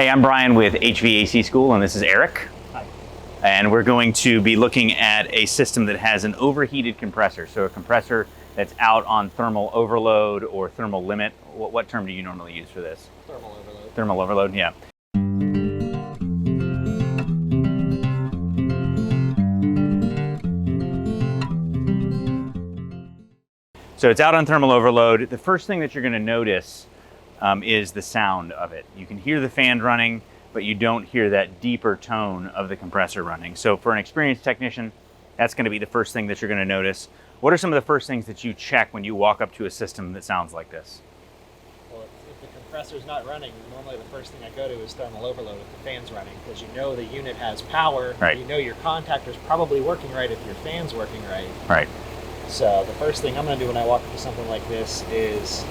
Hey, I'm Brian with HVAC School, and this is Eric. Hi. And we're going to be looking at a system that has an overheated compressor. So a compressor that's out on thermal overload or thermal limit. What term do you normally use for this? Thermal overload. Thermal overload, yeah. So it's out on thermal overload. The first thing that you're going to notice is the sound of it. You can hear the fan running, but you don't hear that deeper tone of the compressor running. So for an experienced technician, that's going to be the first thing that you're going to notice. What are some of the first things that you check when you walk up to a system that sounds like this? Well, if the compressor's not running, normally the first thing I go to is thermal overload if the fan's running, because you know the unit has power. Right. You know your contactor's probably working right if your fan's working right. Right. So the first thing I'm going to do when I walk into something like this is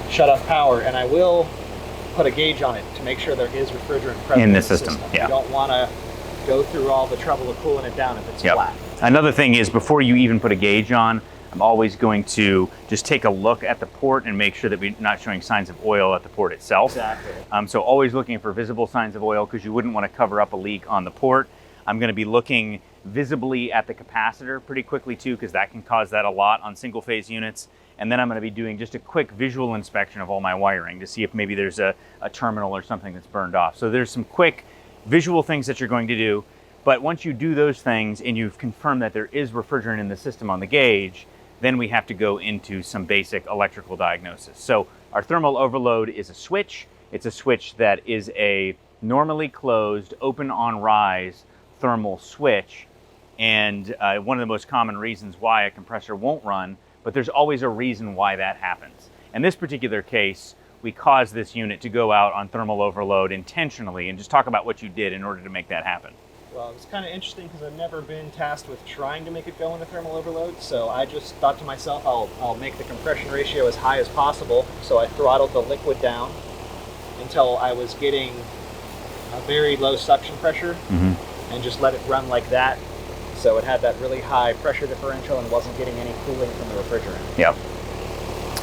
shut off power, and I will put a gauge on it to make sure there is refrigerant present In the system. Yeah. You don't want to go through all the trouble of cooling it down if it's Yep. flat. Another thing is, before you even put a gauge on, I'm always going to just take a look at the port and make sure that we're not showing signs of oil at the port itself. Exactly. So always looking for visible signs of oil, because you wouldn't want to cover up a leak on the port. I'm going to be looking visibly at the capacitor pretty quickly too, because that can cause that a lot on single phase units. And then I'm going to be doing just a quick visual inspection of all my wiring to see if maybe there's a terminal or something that's burned off. So there's some quick visual things that you're going to do. But once you do those things and you've confirmed that there is refrigerant in the system on the gauge, then we have to go into some basic electrical diagnosis. So our thermal overload is a switch. It's a switch that is a normally closed, open on rise thermal switch. And one of the most common reasons why a compressor won't run, but there's always a reason why that happens. In this particular case, we caused this unit to go out on thermal overload intentionally, and just talk about what you did in order to make that happen. Well, it was kind of interesting because I've never been tasked with trying to make it go into thermal overload, so I just thought to myself, I'll make the compression ratio as high as possible. So I throttled the liquid down until I was getting a very low suction pressure, and just let it run like that. So it had that really high pressure differential and wasn't getting any cooling from the refrigerant. Yep.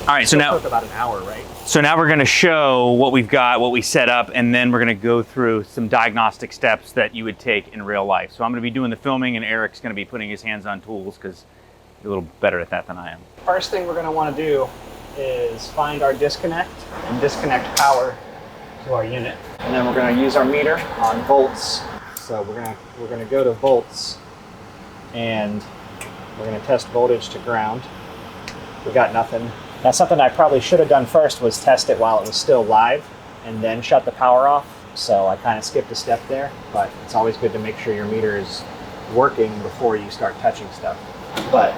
All right, so It now took about an hour, right? So now we're going to show what we've got, what we set up, and then we're going to go through some diagnostic steps that you would take in real life. So I'm going to be doing the filming, and Eric's going to be putting his hands on tools because he's a little better at that than I am. First thing we're going to want to do is find our disconnect and disconnect power to our unit. And then we're going to use our meter on volts. So we're going to go to volts, and we're going to test voltage to ground. We got nothing. Now, something I probably should have done first was test it while it was still live and then shut the power off. So I kind of skipped a step there, but it's always good to make sure your meter is working before you start touching stuff. But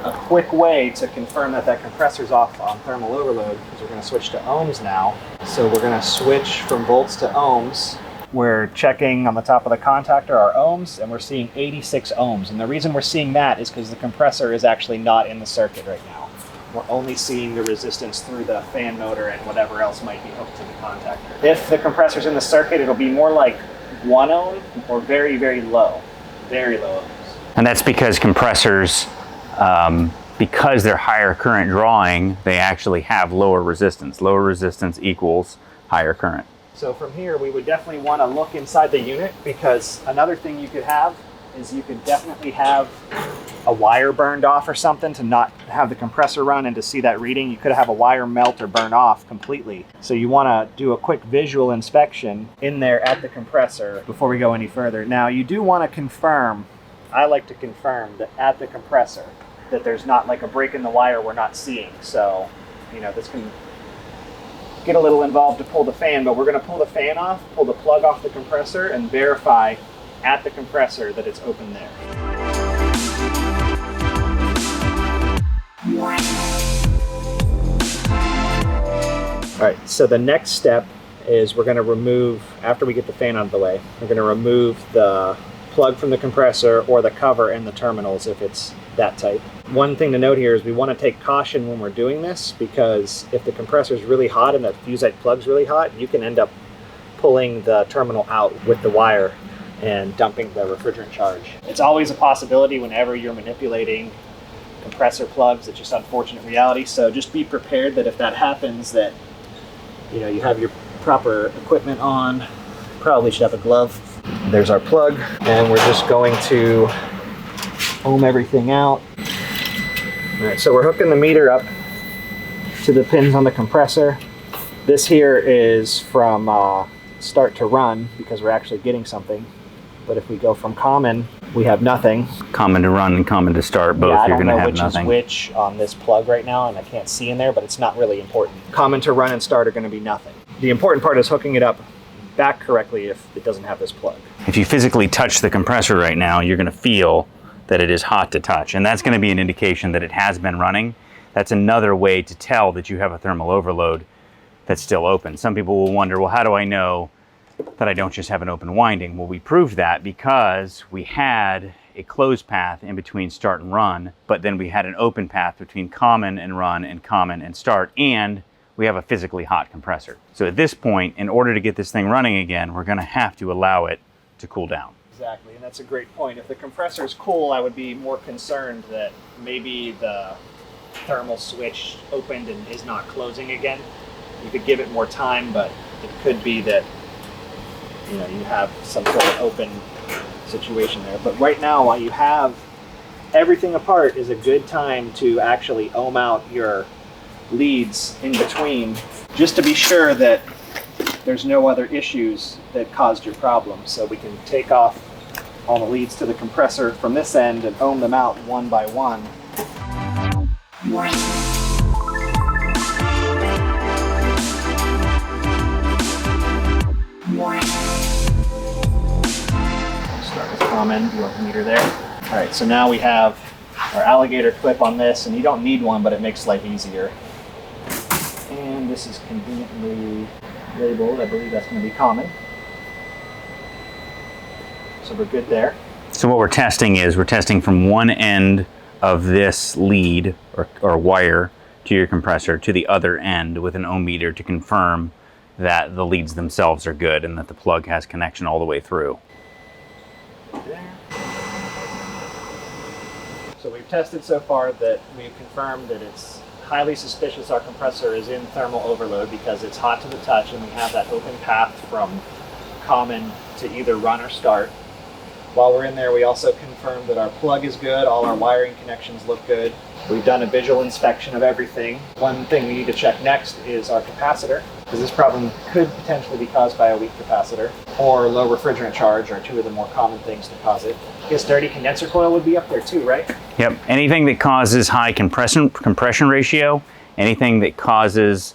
a quick way to confirm that that compressor's off on thermal overload is we're going to switch to ohms now. So we're going to switch from volts to ohms. We're checking on the top of the contactor our ohms, and we're seeing 86 ohms. And the reason we're seeing that is because the compressor is actually not in the circuit right now. We're only seeing the resistance through the fan motor and whatever else might be hooked to the contactor. If the compressor's in the circuit, it'll be more like 1 ohm or very, very low ohms. And that's because compressors, because they're higher current drawing, they actually have lower resistance. Lower resistance equals higher current. So from here, we would definitely want to look inside the unit, because another thing you could have is you could definitely have a wire burned off or something to not have the compressor run, and to see that reading, you could have a wire melt or burn off completely. So you want to do a quick visual inspection in there at the compressor before we go any further. Now, you do want to confirm, I like to confirm that at the compressor that there's not like a break in the wire we're not seeing. So, you know, this can get a little involved to pull the fan, but we're going to pull the fan off, pull the plug off the compressor, and verify at the compressor that it's open there. All right, so the next step is we're going to remove, after we get the fan out of the way, we're going to remove the plug from the compressor or the cover and the terminals if it's that type. One thing to note here is we want to take caution when we're doing this, because if the compressor is really hot and that fusite plug's really hot, you can end up pulling the terminal out with the wire and dumping the refrigerant charge. It's always a possibility whenever you're manipulating compressor plugs. It's just unfortunate reality. So just be prepared that if that happens, that you have your proper equipment on. Probably should have a glove. There's our plug, and we're just going to ohm everything out. All right, so we're hooking the meter up to the pins on the compressor. This here is from start to run because we're actually getting something. But if we go from common, we have nothing. Common to run and common to start, both you're going to have nothing. I don't know which is which on this plug right now, and I can't see in there, but it's not really important. Common to run and start are going to be nothing. The important part is hooking it up back correctly if it doesn't have this plug. If you physically touch the compressor right now, you're going to feel that it is hot to touch, and that's going to be an indication that it has been running. That's another way to tell that you have a thermal overload that's still open. Some people will wonder, well, how do I know that I don't just have an open winding? Well, we proved that because we had a closed path in between start and run, but then we had an open path between common and run and common and start, and we have a physically hot compressor. So at this point, in order to get this thing running again, we're going to have to allow it to cool down. Exactly, and that's a great point. If the compressor is cool, I would be more concerned that maybe the thermal switch opened and is not closing again. You could give it more time, but it could be that you have some sort of open situation there. But right now, while you have everything apart, is a good time to actually ohm out your leads in between, just to be sure that there's no other issues that caused your problem. So we can take off all the leads to the compressor from this end and ohm them out one by one. Start with common, you want the meter there. All right, so now we have our alligator clip on this, and you don't need one, but it makes life easier. And this is conveniently labeled, I believe that's going to be common. So we're good there. So what we're testing from one end of this lead or wire to your compressor to the other end with an ohm meter to confirm that the leads themselves are good and that the plug has connection all the way through. There. So we've tested so far that we've confirmed that it's highly suspicious our compressor is in thermal overload because it's hot to the touch and we have that open path from common to either run or start. While we're in there, we also confirmed that our plug is good, all our wiring connections look good. We've done a visual inspection of everything. One thing we need to check next is our capacitor, because this problem could potentially be caused by a weak capacitor, or low refrigerant charge are two of the more common things to cause it. I guess dirty condenser coil would be up there too, right? Yep, anything that causes high compression ratio, anything that causes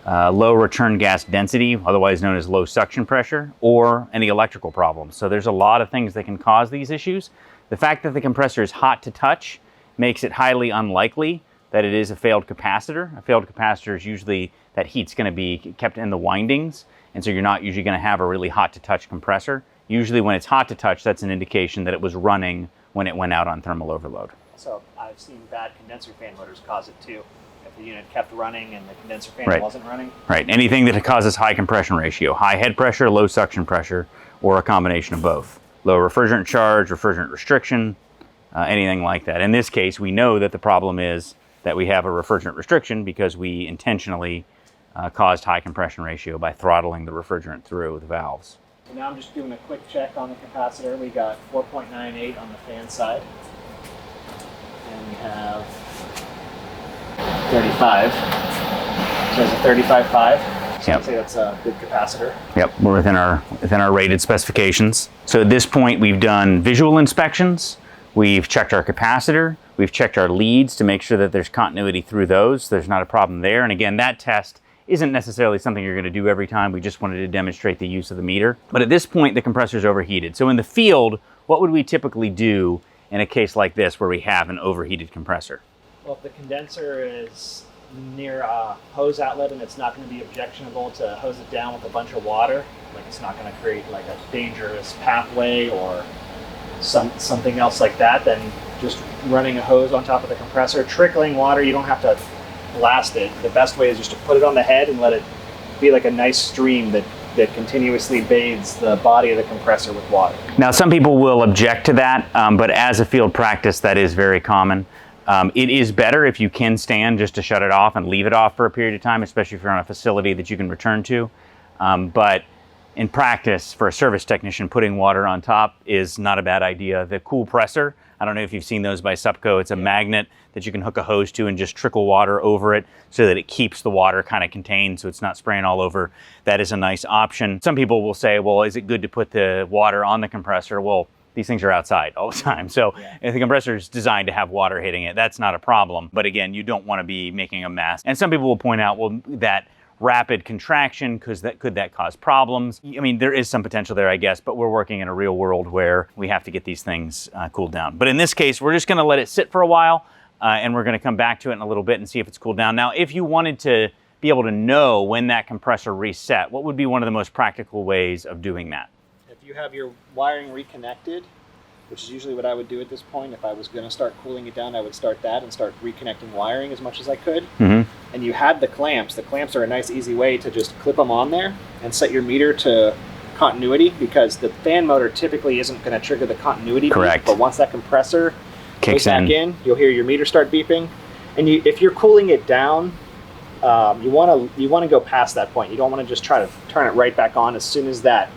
low return gas density, otherwise known as low suction pressure, or any electrical problems. So there's a lot of things that can cause these issues. The fact that the compressor is hot to touch makes it highly unlikely that it is a failed capacitor. A failed capacitor is usually that heat's going to be kept in the windings, and so you're not usually going to have a really hot to touch compressor. Usually when it's hot to touch, that's an indication that it was running when it went out on thermal overload. So I've seen bad condenser fan motors cause it too. If the unit kept running and the condenser fan wasn't running. Right, anything that causes high compression ratio, high head pressure, low suction pressure, or a combination of both. Low refrigerant charge, refrigerant restriction, anything like that. In this case, we know that the problem is that we have a refrigerant restriction because we intentionally caused high compression ratio by throttling the refrigerant through the valves. So now I'm just doing a quick check on the capacitor. We got 4.98 on the fan side. And we have 35. So it's a 35.5. So I'd say that's a good capacitor. Yep, we're within our rated specifications. So at this point, we've done visual inspections. We've checked our capacitor. We've checked our leads to make sure that there's continuity through those. There's not a problem there. And again, that test isn't necessarily something you're going to do every time. We just wanted to demonstrate the use of the meter. But at this point, the compressor is overheated. So in the field, what would we typically do in a case like this where we have an overheated compressor? Well, if the condenser is near a hose outlet and it's not going to be objectionable to hose it down with a bunch of water, like it's not going to create like a dangerous pathway or something else like that, then just running a hose on top of the compressor, trickling water, you don't have to blast it. The best way is just to put it on the head and let it be like a nice stream that continuously bathes the body of the compressor with water. Now, some people will object to that, but as a field practice, that is very common. It is better if you can stand just to shut it off and leave it off for a period of time, especially if you're on a facility that you can return to. But in practice, for a service technician, putting water on top is not a bad idea. The cool presser, I don't know if you've seen those by Supco. It's a magnet that you can hook a hose to and just trickle water over it so that it keeps the water kind of contained so it's not spraying all over. That is a nice option. Some people will say, well, is it good to put the water on the compressor? Well, these things are outside all the time. So if the compressor is designed to have water hitting it, that's not a problem. But again, you don't want to be making a mess. And some people will point out, well, that rapid contraction, because could that cause problems? I mean, there is some potential there, I guess, but we're working in a real world where we have to get these things cooled down. But in this case, we're just gonna let it sit for a while, and we're gonna come back to it in a little bit and see if it's cooled down. Now, if you wanted to be able to know when that compressor reset, what would be one of the most practical ways of doing that? If you have your wiring reconnected, which is usually what I would do at this point. If I was going to start cooling it down, I would start that and start reconnecting wiring as much as I could. And you had the clamps. The clamps are a nice, easy way to just clip them on there and set your meter to continuity, because the fan motor typically isn't going to trigger the continuity Correct. beep, but once that compressor Kicks goes back in, you'll hear your meter start beeping. And if you're cooling it down, you want to go past that point. You don't want to just try to turn it right back on as soon as that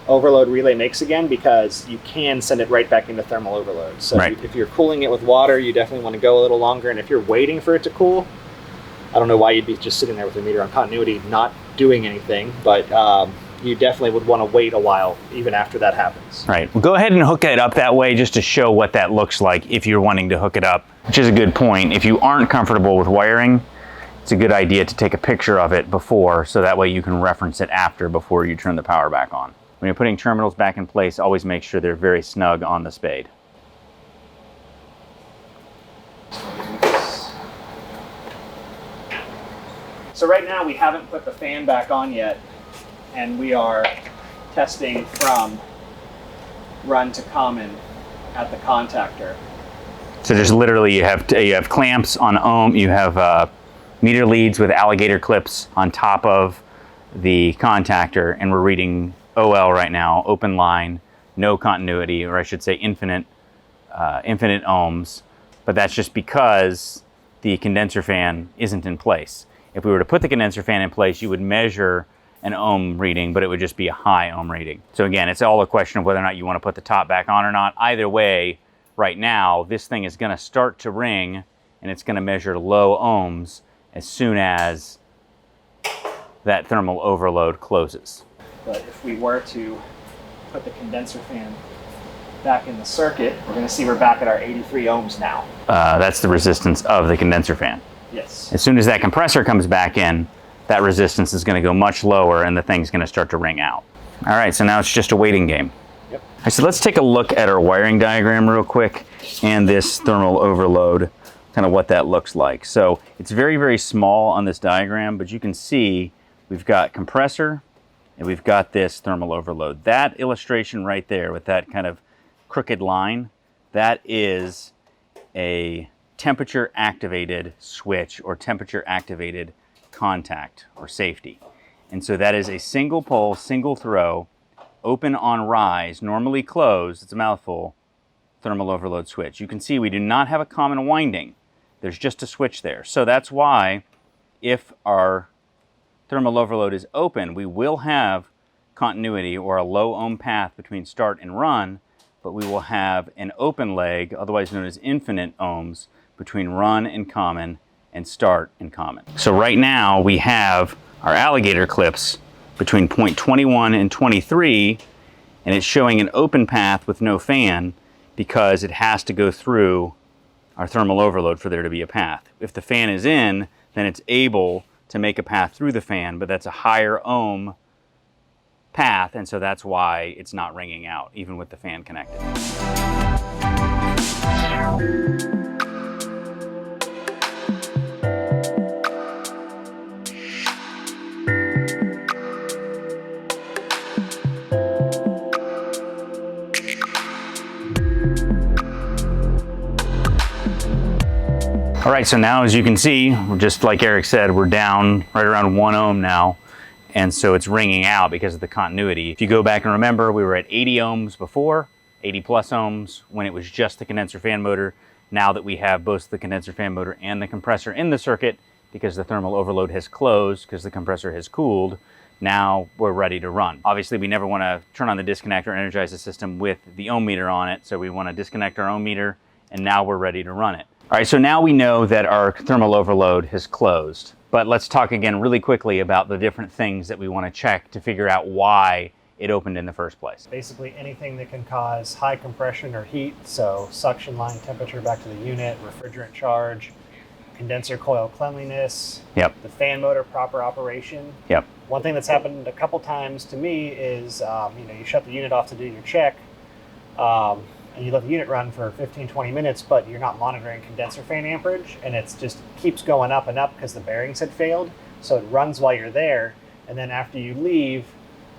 overload relay makes again, because you can send it right back into thermal overload. So if you're cooling it with water, you definitely want to go a little longer. And if you're waiting for it to cool, I don't know why you'd be just sitting there with your meter on continuity, not doing anything, but you definitely would want to wait a while even after that happens. Right. Well, go ahead and hook it up that way just to show what that looks like if you're wanting to hook it up, which is a good point. If you aren't comfortable with wiring, it's a good idea to take a picture of it before, so that way you can reference it after, before you turn the power back on. When you're putting terminals back in place, always make sure they're very snug on the spade. So right now we haven't put the fan back on yet, and we are testing from run to common at the contactor. So just literally you have clamps on ohm, you have meter leads with alligator clips on top of the contactor, and we're reading OL right now, open line, no continuity, or I should say infinite ohms, but that's just because the condenser fan isn't in place. If we were to put the condenser fan in place, you would measure an ohm reading, but it would just be a high ohm rating. So again, it's all a question of whether or not you want to put the top back on or not. Either way, right now, this thing is going to start to ring, and it's going to measure low ohms as soon as that thermal overload closes. But if we were to put the condenser fan back in the circuit, we're going to see we're back at our 83 ohms now. That's the resistance of the condenser fan. Yes. As soon as that compressor comes back in, that resistance is going to go much lower and the thing's going to start to ring out. All right, so now it's just a waiting game. Yep. All right, so let's take a look at our wiring diagram real quick and this thermal overload, kind of what that looks like. So it's very, very small on this diagram, but you can see we've got compressor, and we've got this thermal overload. That illustration right there with that kind of crooked line, that is a temperature activated switch or temperature activated contact or safety. And so that is a single pole, single throw, open on rise, normally closed, it's a mouthful, thermal overload switch. You can see we do not have a common winding. There's just a switch there. So that's why if our thermal overload is open, we will have continuity or a low ohm path between start and run, but we will have an open leg, otherwise known as infinite ohms, between run and common and start and common. So right now we have our alligator clips between 0.21 and 23, and it's showing an open path with no fan because it has to go through our thermal overload for there to be a path. If the fan is in, then it's able to make a path through the fan, but that's a higher ohm path, and so that's why it's not ringing out, even with the fan connected. All right, so now as you can see, we're just like Eric said, we're down right around 1 ohm now. And so it's ringing out because of the continuity. If you go back and remember, we were at 80 ohms before, 80 plus ohms when it was just the condenser fan motor. Now that we have both the condenser fan motor and the compressor in the circuit, because the thermal overload has closed, because the compressor has cooled, Now we're ready to run. Obviously, we never want to turn on the disconnect or energize the system with the ohm meter on it, so we want to disconnect our ohm meter, and now we're ready to run it. All right, so now we know that our thermal overload has closed, but let's talk again really quickly about the different things that we want to check to figure out why it opened in the first place. Basically anything that can cause high compression or heat, so suction line temperature back to the unit, refrigerant charge, condenser coil cleanliness, Yep. the fan motor proper operation. Yep. One thing that's happened a couple times to me is, you shut the unit off to do your check, and you let the unit run for 15-20 minutes, but you're not monitoring condenser fan amperage, and it just keeps going up and up because the bearings had failed. So it runs while you're there, and then after you leave,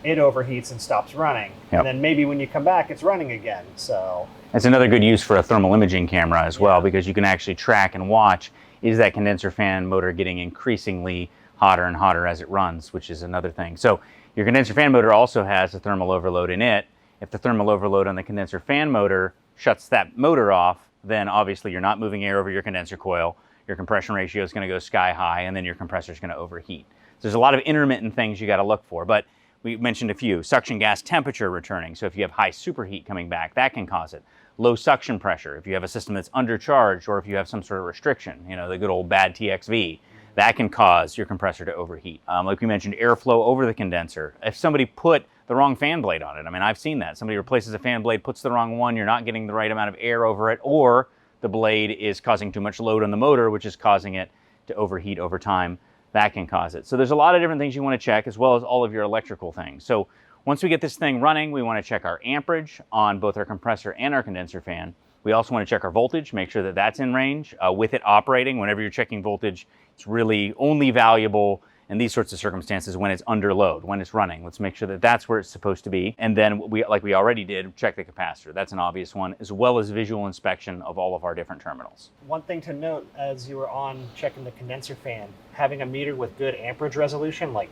it overheats and stops running. Yep. And then maybe when you come back, it's running again. So that's another good use for a thermal imaging camera as well, because you can actually track and watch, is that condenser fan motor getting increasingly hotter and hotter as it runs, which is another thing. So your condenser fan motor also has a thermal overload in it. If the thermal overload on the condenser fan motor shuts that motor off, then obviously you're not moving air over your condenser coil, your compression ratio is going to go sky high, and then your compressor is going to overheat. So there's a lot of intermittent things you got to look for, but we mentioned a few. Suction gas temperature returning, so if you have high superheat coming back, that can cause it. Low suction pressure, if you have a system that's undercharged, or if you have some sort of restriction, the good old bad TXV, that can cause your compressor to overheat. Like we mentioned, airflow over the condenser. If somebody put the wrong fan blade on it, I've seen that. Somebody replaces a fan blade, puts the wrong one, you're not getting the right amount of air over it, or the blade is causing too much load on the motor, which is causing it to overheat over time. That can cause it. So there's a lot of different things you want to check, as well as all of your electrical things. So once we get this thing running, we want to check our amperage on both our compressor and our condenser fan. We also want to check our voltage, make sure that that's in range. With it operating, whenever you're checking voltage, it's really only valuable in these sorts of circumstances when it's under load, when it's running. Let's make sure that that's where it's supposed to be. And then, like we already did, check the capacitor. That's an obvious one, as well as visual inspection of all of our different terminals. one thing to note as you were on checking the condenser fan, having a meter with good amperage resolution, like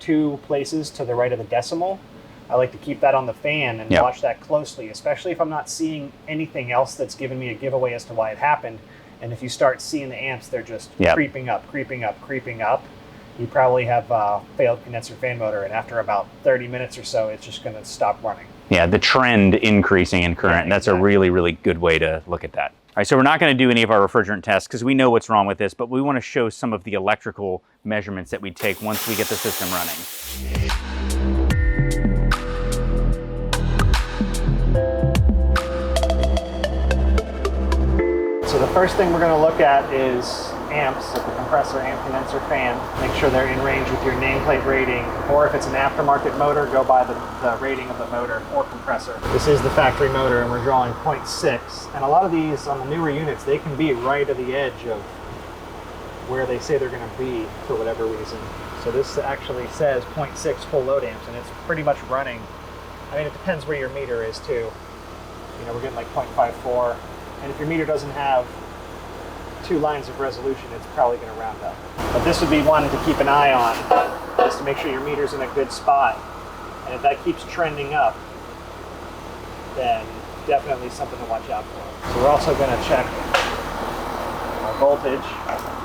2 places to the right of the decimal, I like to keep that on the fan and Yep. watch that closely, especially if I'm not seeing anything else that's giving me a giveaway as to why it happened. And if you start seeing the amps, they're just Yep. creeping up, creeping up, creeping up. You probably have a failed condenser fan motor, and after about 30 minutes or so, it's just going to stop running. Yeah, the trend increasing in current. Yeah, That's a exactly. really, really good way to look at that. All right, so we're not going to do any of our refrigerant tests because we know what's wrong with this, but we want to show some of the electrical measurements that we take once we get the system running. So the first thing we're going to look at is amps of the compressor and condenser fan. Make sure they're in range with your nameplate rating, or if it's an aftermarket motor, go by the rating of the motor or compressor. This is the factory motor, and we're drawing 0.6. And a lot of these on the newer units, they can be right at the edge of where they say they're going to be for whatever reason. So this actually says 0.6 full load amps, and it's pretty much running. It depends where your meter is too. We're getting like 0.54. And if your meter doesn't have 2 lines of resolution, it's probably going to round up. But this would be one to keep an eye on, just to make sure your meter's in a good spot. And if that keeps trending up, then definitely something to watch out for. So we're also going to check our voltage.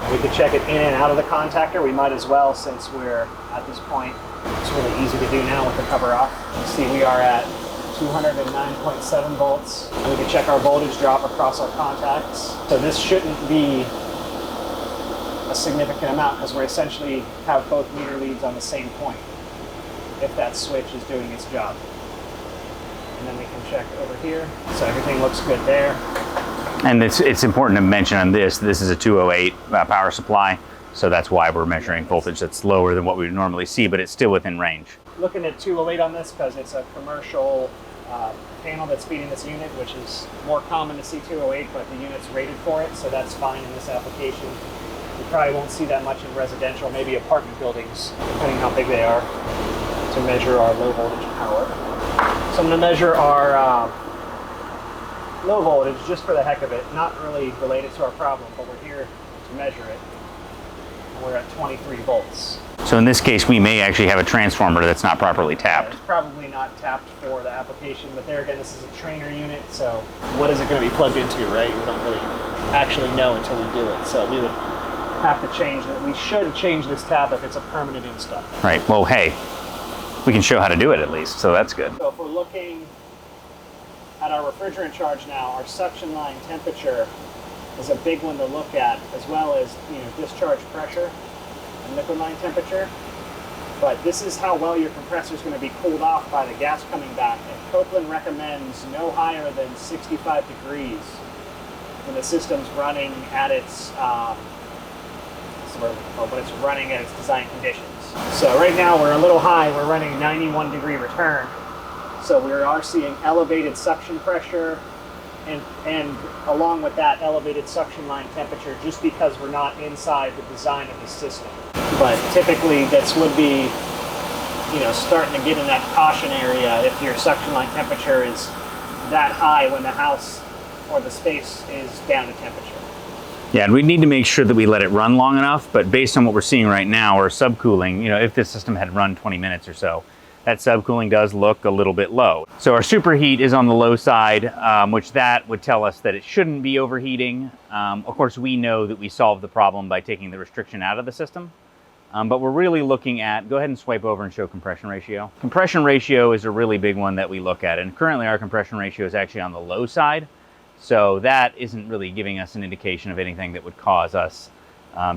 And we could check it in and out of the contactor. We might as well, since we're at this point. It's really easy to do now with the cover off. You see we are at 209.7 volts. And we can check our voltage drop across our contacts. So this shouldn't be a significant amount because we're essentially have both meter leads on the same point if that switch is doing its job. And then we can check over here. So everything looks good there. And it's important to mention on this is a 208 power supply, so that's why we're measuring voltage that's lower than what we would normally see, but it's still within range. Looking at 208 on this because it's a commercial panel that's feeding this unit, which is more common to see 208, but the unit's rated for it, so that's fine in this application. You probably won't see that much in residential, maybe apartment buildings, depending how big they are, to measure our low voltage power. So I'm going to measure our low voltage just for the heck of it, not really related to our problem, but we're here to measure it. And we're at 23 volts. So in this case, we may actually have a transformer that's not properly tapped. It's probably not tapped for the application, but there again, this is a trainer unit, so what is it going to be plugged into, right? We don't really actually know until we do it, so we would have to change it. We should change this tap if it's a permanent install. Right, well, hey, We can show how to do it at least, so that's good. So if we're looking at our refrigerant charge now, our suction line temperature is a big one to look at, as well as discharge pressure and liquid line temperature. But this is how well your compressor is going to be cooled off by the gas coming back. And Copeland recommends no higher than 65 degrees when the system's running at its when it's running at its design conditions. So right now we're a little high. We're running 91 degree return. So we are seeing elevated suction pressure and along with that elevated suction line temperature, just because we're not inside the design of the system. But typically this would be, starting to get in that caution area if your suction line temperature is that high when the house or the space is down to temperature. Yeah, and we need to make sure that we let it run long enough, but based on what we're seeing right now, our subcooling, if this system had run 20 minutes or so, that subcooling does look a little bit low. So our superheat is on the low side, which that would tell us that it shouldn't be overheating. Of course, we know that we solved the problem by taking the restriction out of the system. But we're really looking at, go ahead and swipe over and show compression ratio. Compression ratio is a really big one that we look at, and currently our compression ratio is actually on the low side. So that isn't really giving us an indication of anything that would cause us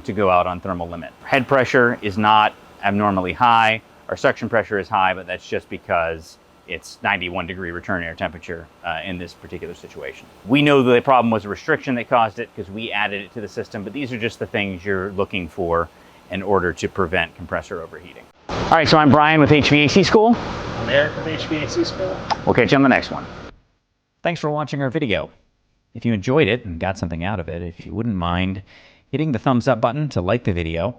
to go out on thermal limit. Head pressure is not abnormally high. Our suction pressure is high, but that's just because it's 91 degree return air temperature in this particular situation. We know the problem was a restriction that caused it because we added it to the system, but these are just the things you're looking for in order to prevent compressor overheating. All right, so I'm Brian with HVAC School. I'm Eric with HVAC School. We'll catch you on the next one. Thanks for watching our video. If you enjoyed it and got something out of it, if you wouldn't mind hitting the thumbs up button to like the video,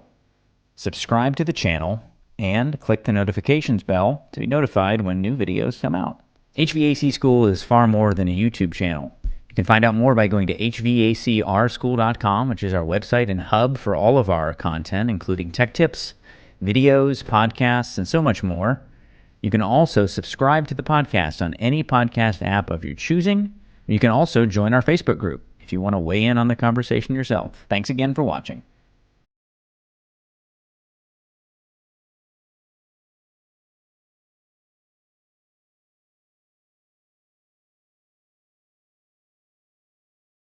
subscribe to the channel, and click the notifications bell to be notified when new videos come out. HVAC School is far more than a YouTube channel. You can find out more by going to hvacrschool.com, which is our website and hub for all of our content, including tech tips, videos, podcasts, and so much more. You can also subscribe to the podcast on any podcast app of your choosing. You can also join our Facebook group if you want to weigh in on the conversation yourself. Thanks again for watching.